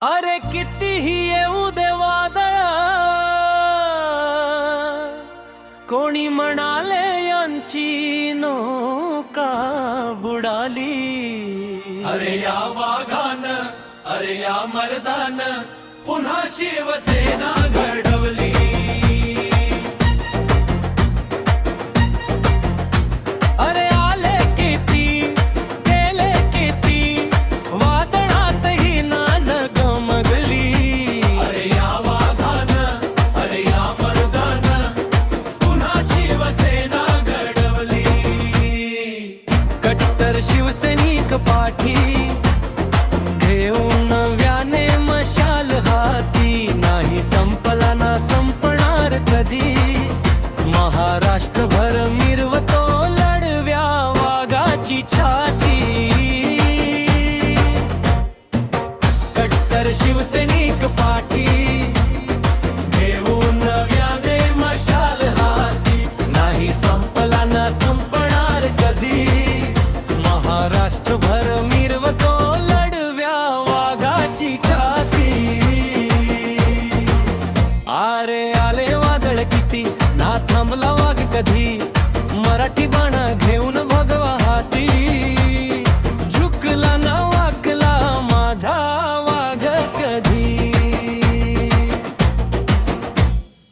अरे कितीही येऊ दे वादळ, कोणी म्हणाले यांची नौका बुडाली। अरे या वाघान, अरे या मर्दान, पुन्हा शिवसेना घडवली। अरे आले किती, गेले किती, वादळातही नान गमगली। अरे या वाघान, अरे या मर्दान, पुन्हा शिवसेना घडवली। कट्टर शिवसैनिक पाठी घेऊन नव्याने मशाल हाती, नाही संपला ना संपणार कधी, महाराष्ट्रभर मिरवतो लढव्या वाघाची छाती। कट्टर शिवसैनिक पाठी घेऊन नव्याने मशाल हाती, नाही संपला ना संपणार कधी, महाराष्ट्रभर मिरवतो लढव्या वाघाची छाती। अरे आले वादळ किती, ना थांबला वाघ कधी, मराठी बाणा घेऊन भगवा हाती, झुकला ना वाकला माझा वाघ कधी।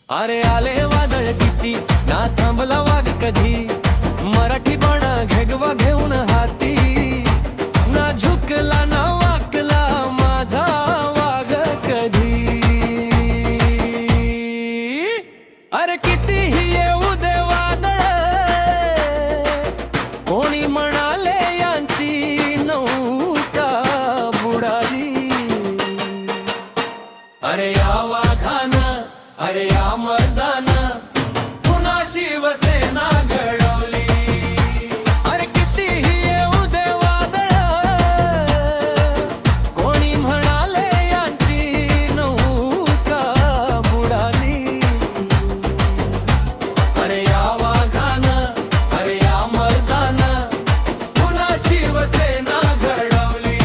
अरे आले वादळ किती, ना थांबला वाघ कधी, मराठी बाणा घेगवा घेऊन हाती, ना झुकला ना वाकला माझा वाघ कधी। अरे कितीही येऊ दे वादळ, कोणी म्हणाले यांची नौका बुडाली। अरे या वाघान, अरे या मर्दान, पुन्हा शिवसेना घडवली। अरे कितीही येऊ दे वादळ, कोणी म्हणाले यांची नौका बुडाली। अरे या वाघान, अरे या मर्दान, पुन्हा शिवसेना घडवली।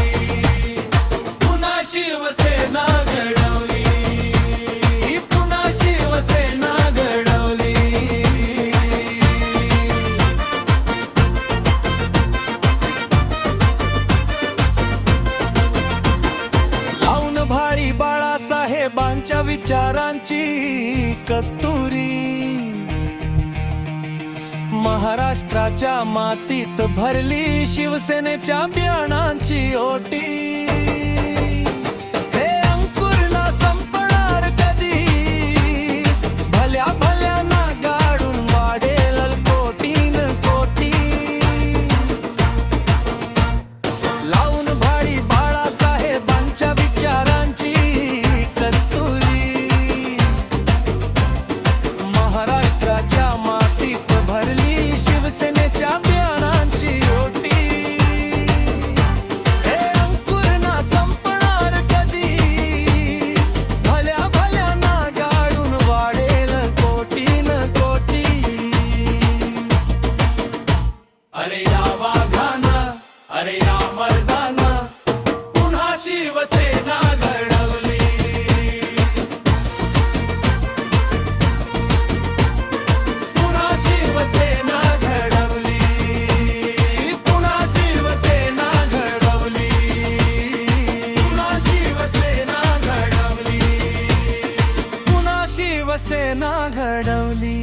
पुन्हा शिवसेना घडवली, पुन्हा शिवसेना घडवली। लावून भाळी बाळासाहेबांच्या विचारांची कस्तुरी, महाराष्ट्राच्या मातीत भरली शिवसेनेच्या बियाणांची ओटी। हे अंकुर ना संपणार कधी, भल्या भल्या ना गाडून वाढेल कोटीन कोटी। लावून भाळी बाळासाहेबांच्या विचारांची कस्तुरी, महाराष्ट्राच्या मातीत भरली शिवसेनेच्या बियाणांची ओटी। हे अंकुर ना संपणार कधी, भल्या भल्या ना गाडून वाढेल कोटीन कोटी। अरे या वाघान, अरे या मर्दान, पुन्हा शिवसेना घडवली। पुन्हा शिवसेना घडवली, पुन्हा शिवसेना घडवली, पुन्हा शिवसेना घडवली। पुन्हा शिवसेना घडवली।